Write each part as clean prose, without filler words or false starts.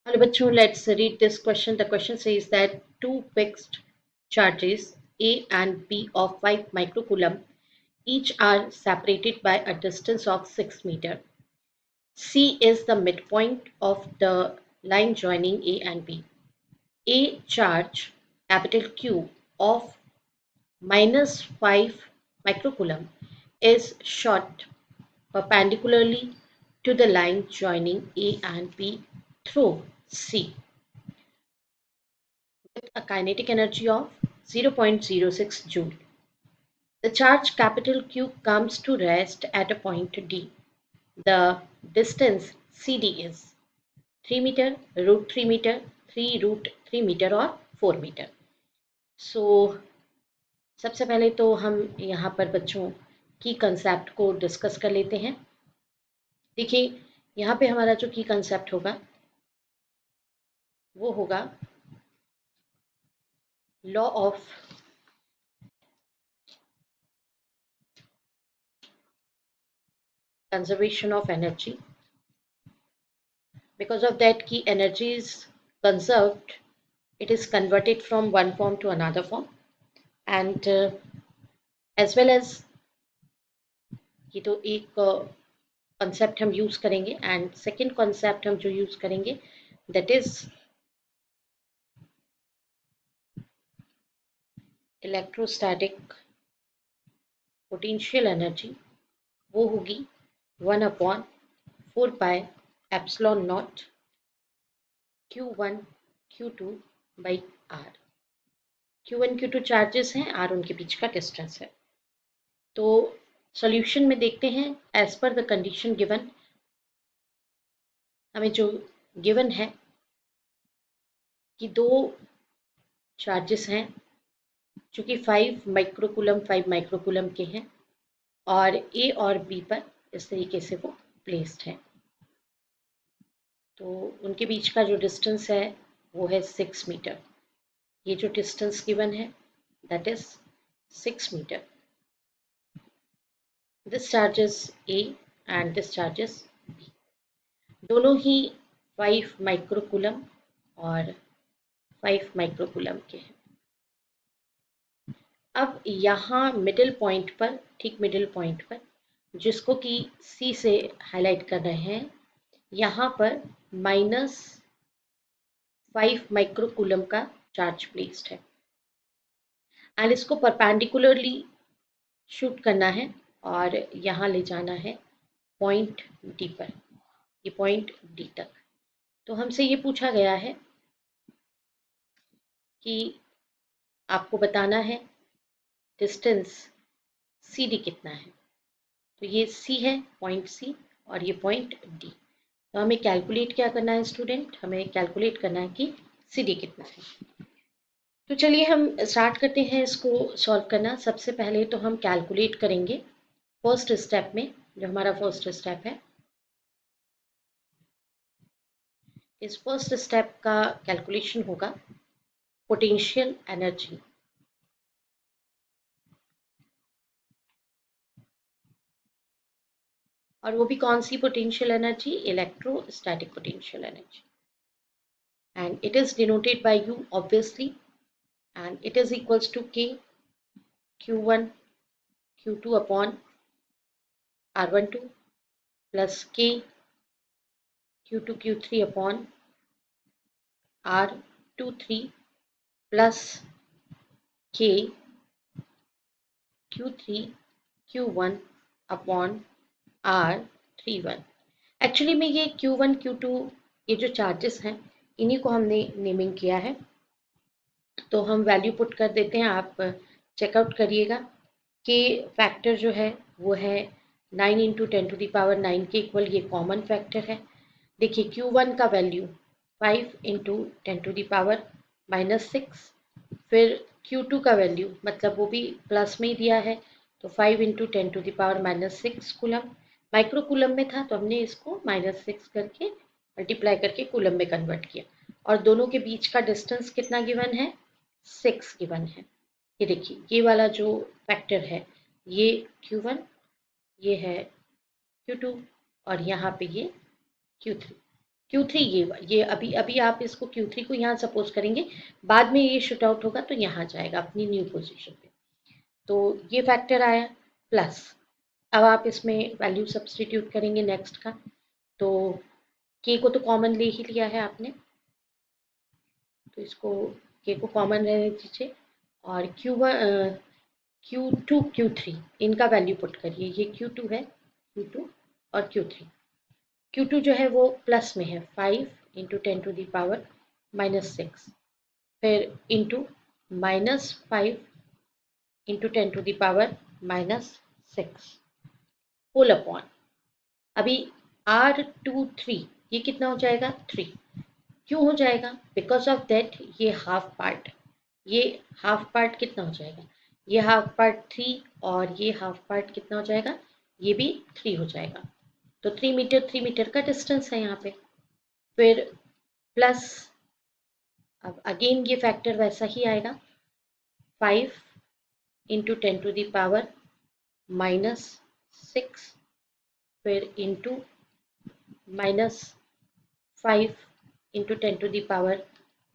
Hello, bachcho, let's read this question. The question says that two fixed charges A and B of 5 microcoulomb each are separated by a distance of 6 meter. C is the midpoint of the line joining A and B. A charge capital Q of minus 5 microcoulomb is shot perpendicularly to the line joining A and B through C with a kinetic energy of 0.06 joule. The charge capital Q comes to rest at a point D. The distance CD is 3 meter, root 3 meter, 3 root 3 meter और 4 metre. सो सबसे पहले तो हम यहाँ पर बच्चों की concept को डिस्कस कर लेते हैं. देखिए यहाँ पे हमारा जो की कंसेप्ट होगा वो होगा law of conservation of energy. Because of that key energy is conserved, it is converted from one form to another form, and as well as ये तो एक concept हम use करेंगे, and second concept हम जो use करेंगे that is electrostatic potential energy. वो होगी 1/4 pi epsilon naught Q1 Q2 by R. Q1 Q2 charges हैं, R उनके बीच का डिस्टेंस है. तो सॉल्यूशन में देखते हैं as per the condition given. हमें जो गिवन है कि दो चार्जेस हैं जो कि 5 माइक्रोकूलम के हैं और ए और बी पर इस तरीके से वो प्लेस्ड है. तो उनके बीच का जो डिस्टेंस है वो है 6 मीटर. ये जो डिस्टेंस गिवन है that is 6 metre. This charges A and this charges B दोनों ही 5 माइक्रोकूलम और 5 माइक्रोकूलम के हैं. अब यहाँ मिडिल पॉइंट पर, ठीक मिडिल पॉइंट पर जिसको कि सी से हाईलाइट कर रहे हैं, यहाँ पर -5 माइक्रोकूलम का चार्ज प्लेस्ड है एंड इसको परपेंडिकुलरली शूट करना है और यहाँ ले जाना है पॉइंट डी पर, ये पॉइंट डी तक. तो हमसे ये पूछा गया है कि आपको बताना है डिस्टेंस सी डी कितना है. तो ये सी है, पॉइंट सी, और ये पॉइंट डी. तो हमें कैलकुलेट क्या करना है स्टूडेंट, हमें कैलकुलेट करना है कि सी डी कितना है. तो चलिए हम स्टार्ट करते हैं इसको सॉल्व करना. सबसे पहले तो हम कैलकुलेट करेंगे फर्स्ट स्टेप में. जो हमारा फर्स्ट स्टेप है, इस फर्स्ट स्टेप का कैलकुलेशन होगा पोटेंशियल एनर्जी. और वो भी कौन सी potential energy, electrostatic potential energy. And it is denoted by U obviously, and it is equals to K Q1 Q2 upon R12 plus K Q2 Q3 upon R23 plus K Q3 Q1 upon R31. Actually में ये Q1 Q2 ये जो charges हैं इन्हीं को हमने naming किया है. तो हम वैल्यू पुट कर देते हैं, आप चेकआउट करिएगा कि फैक्टर जो है वो है 9 इंटू 10⁻9 के इक्वल, ये कॉमन फैक्टर है. देखिए Q1 का वैल्यू 5 इंटू 10⁻⁻6, फिर Q2 का वैल्यू मतलब वो भी प्लस में ही दिया है तो 5 इंटू 10⁻6 कूलम. माइक्रो कूलम में था तो हमने इसको -6 करके मल्टीप्लाई करके कूलम में कन्वर्ट किया. और दोनों के बीच का डिस्टेंस कितना गिवन है, 6 गिवन है. ये देखिए ये वाला जो फैक्टर है ये Q1, ये है Q2 और यहाँ पे ये Q3. Q3 ये अभी अभी आप इसको Q3 को यहाँ सपोज करेंगे, बाद में ये शूट आउट होगा तो यहाँ जाएगा अपनी न्यू पोजीशन पे। तो ये फैक्टर आया प्लस। अब आप इसमें वैल्यू सब्सटीट्यूट करेंगे नेक्स्ट का, तो के को तो कॉमन ले ही लिया है आपने, तो इसको के को कॉमन रहने दीजिए और Q2 Q3 इनका वैल्यू पुट करिए। ये Q2 है, Q2 और Q3। Q2 जो है वो प्लस में है 5 × 10⁻⁻6, फिर इंटू -5 × 10⁻⁻6 होल अपॉन। अभी R23 ये कितना हो जाएगा 3। क्यों हो जाएगा? बिकॉज ऑफ दैट ये हाफ पार्ट, ये हाफ पार्ट कितना हो जाएगा, ये हाफ पार्ट 3 और ये हाफ पार्ट कितना हो जाएगा, ये भी 3 हो जाएगा। तो 3 मीटर का डिस्टेंस है यहाँ पे। फिर प्लस, अब अगेन ये फैक्टर वैसा ही आएगा 5 × 10⁻⁻6, फिर इंटू -5 ×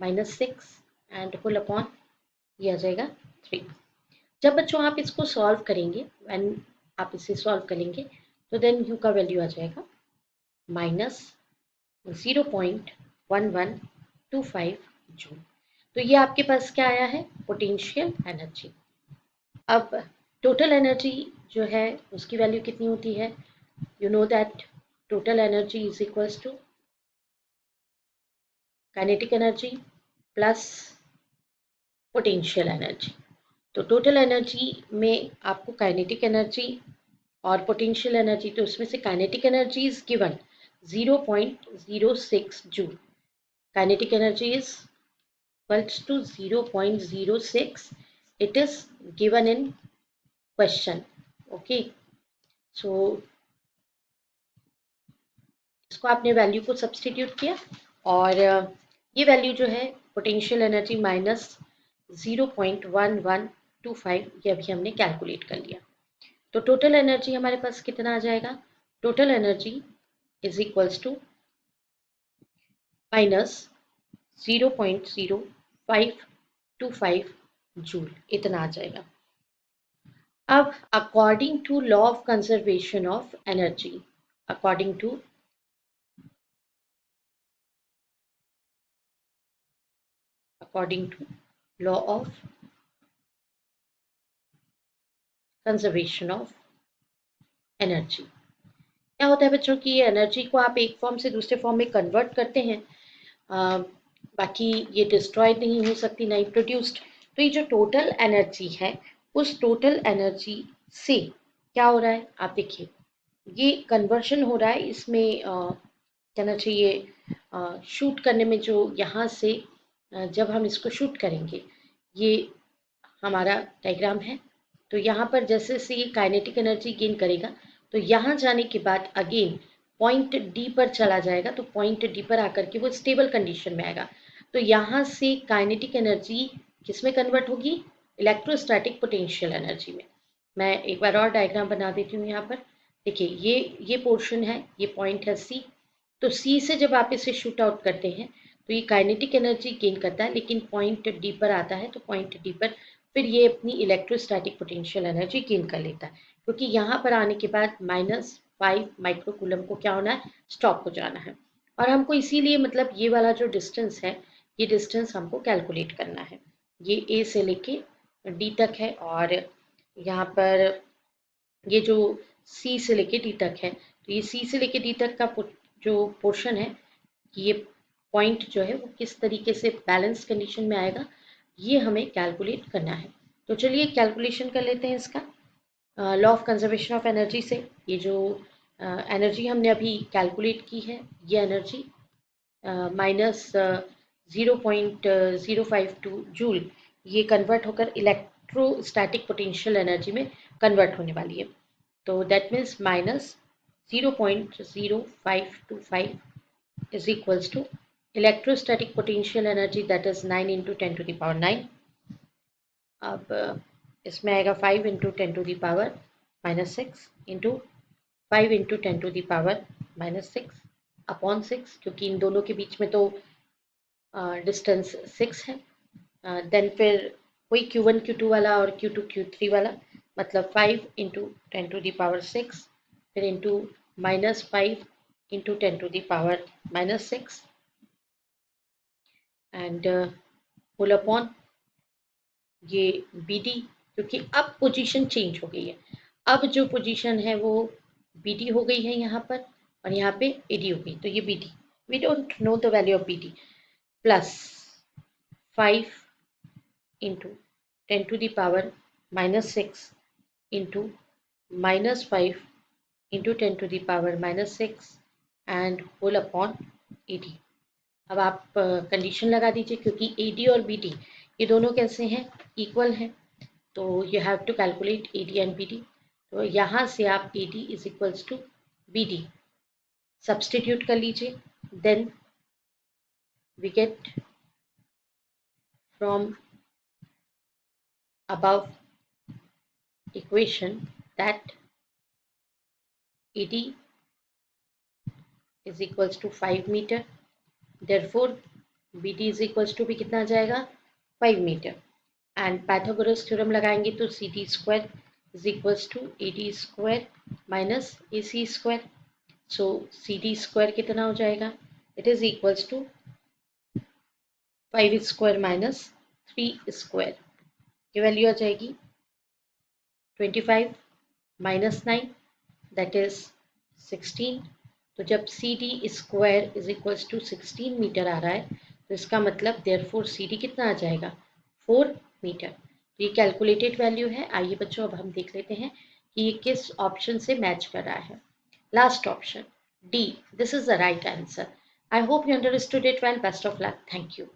10⁻⁻6 एंड होल अपॉन ये आ जाएगा 3। जब बच्चों आप इसको सॉल्व करेंगे, व्हेन आप इसे सॉल्व करेंगे तो देन यू का वैल्यू आ जाएगा -0.1125 जूल। तो ये आपके पास क्या आया है, पोटेंशियल एनर्जी। अब टोटल एनर्जी जो है उसकी वैल्यू कितनी होती है, you know that total energy is equals to kinetic energy plus potential energy. तो टोटल एनर्जी में आपको काइनेटिक एनर्जी और पोटेंशियल एनर्जी, तो उसमें से kinetic energy is given 0.06 joule. Kinetic energy is equals to 0.06. It is given in question. Okay, so इसको आपने value को सब्सटीट्यूट किया और ये वैल्यू जो है पोटेंशियल एनर्जी -0.1125, ये अभी हमने कैलकुलेट कर लिया। तो टोटल एनर्जी हमारे पास कितना आ जाएगा, total energy is equals to -0.0525 joule, इतना आ जाएगा। अब according to law of conservation of energy, according to law of conservation of energy, क्या होता है बच्चों की एनर्जी को आप एक फॉर्म से दूसरे फॉर्म में कन्वर्ट करते हैं, बाकी ये डिस्ट्रॉय नहीं हो सकती, ना ही प्रोड्यूस्ड। तो ये जो टोटल एनर्जी है उस टोटल एनर्जी से क्या हो रहा है, आप देखिए ये कन्वर्शन हो रहा है, इसमें कहना चाहिए शूट करने में, जो यहाँ से जब हम इसको शूट करेंगे, ये हमारा डायग्राम है। तो यहाँ पर जैसे से ये काइनेटिक एनर्जी गेन करेगा तो यहाँ जाने के बाद अगेन पॉइंट डी पर चला जाएगा, तो पॉइंट डी पर आकर के वो स्टेबल कंडीशन में आएगा। तो यहाँ से काइनेटिक एनर्जी किस में कन्वर्ट होगी, इलेक्ट्रोस्टैटिक पोटेंशियल एनर्जी में। मैं एक बार और डायग्राम बना देती हूँ यहाँ पर। देखिए ये पोर्शन है, ये पॉइंट है सी। तो सी से जब आप इसे शूट आउट करते हैं तो ये काइनेटिक एनर्जी गेन करता है, लेकिन पॉइंट डी पर आता है तो पॉइंट डी पर फिर ये अपनी इलेक्ट्रोस्टैटिक पोटेंशियल एनर्जी गेन कर लेता है, क्योंकि यहाँ पर आने के बाद -5 माइक्रोकूलम को क्या होना है, स्टॉप हो जाना है। और हमको इसीलिए मतलब ये वाला जो डिस्टेंस है, ये डिस्टेंस हमको कैलकुलेट करना है। ये ए से लेके डी तक है और यहाँ पर ये जो सी से लेके डी तक है, तो ये सी से लेके डी तक का जो पोर्शन है, ये पॉइंट जो है वो किस तरीके से बैलेंस कंडीशन में आएगा, ये हमें कैलकुलेट करना है। तो चलिए कैलकुलेशन कर लेते हैं इसका। Law of conservation of energy से ये जो एनर्जी हमने अभी कैलकुलेट की है, ये एनर्जी -0.052 जूल, ये कन्वर्ट होकर इलेक्ट्रोस्टैटिक पोटेंशियल एनर्जी में कन्वर्ट होने वाली है। तो that means -0.0525 is equals to electrostatic potential energy, that is 9 into 10 to the power 9। अब इसमें आएगा 5 into 10 to the power -6 into 5 into 10 to the power -6 upon 6, क्योंकि इन दोनों के बीच में तो डिस्टेंस 6 है। देन फिर वही Q1 Q2 वाला और Q2 Q3 वाला, मतलब 5 इंटू 10⁻6 फिर into -5 into 10⁻6 and whole upon ये BD, क्योंकि अब पोजीशन चेंज हो गई है। अब जो पोजीशन है वो BD हो गई है यहाँ पर, और यहाँ पे AD हो गई, तो ये BD, we don't know the value of BD, plus 5 into 10⁻6 into -5 into 10⁻6 and whole upon 80। अब आप कंडीशन लगा दीजिए, क्योंकि AD और BD ये दोनों कैसे हैं, इक्वल हैं, तो you have to calculate AD and BD। तो यहाँ से आप AD is equals to BD substitute कर लीजिए, then we get from above equation that AD is equals to 5 meter, therefore BD is equals to भी कितना आ जाएगा 5 मीटर, एंड पाइथागोरस थ्योरम लगाएंगे तो CD square is equals to AD square minus AC square, so CD square कितना हो जाएगा, it is equals to 5 square minus 3 square, ये वैल्यू आ जाएगी 25 माइनस 9 दैट इज 16। तो जब CD square is equals to 16 metre आ रहा है, तो इसका मतलब देयरफॉर CD कितना आ जाएगा 4 मीटर। ये कैलकुलेटेड वैल्यू है। आइए बच्चों अब हम देख लेते हैं कि ये किस ऑप्शन से मैच कर रहा है। Last option D, this is the right answer. I hope you understood it well. Best of luck. Thank you.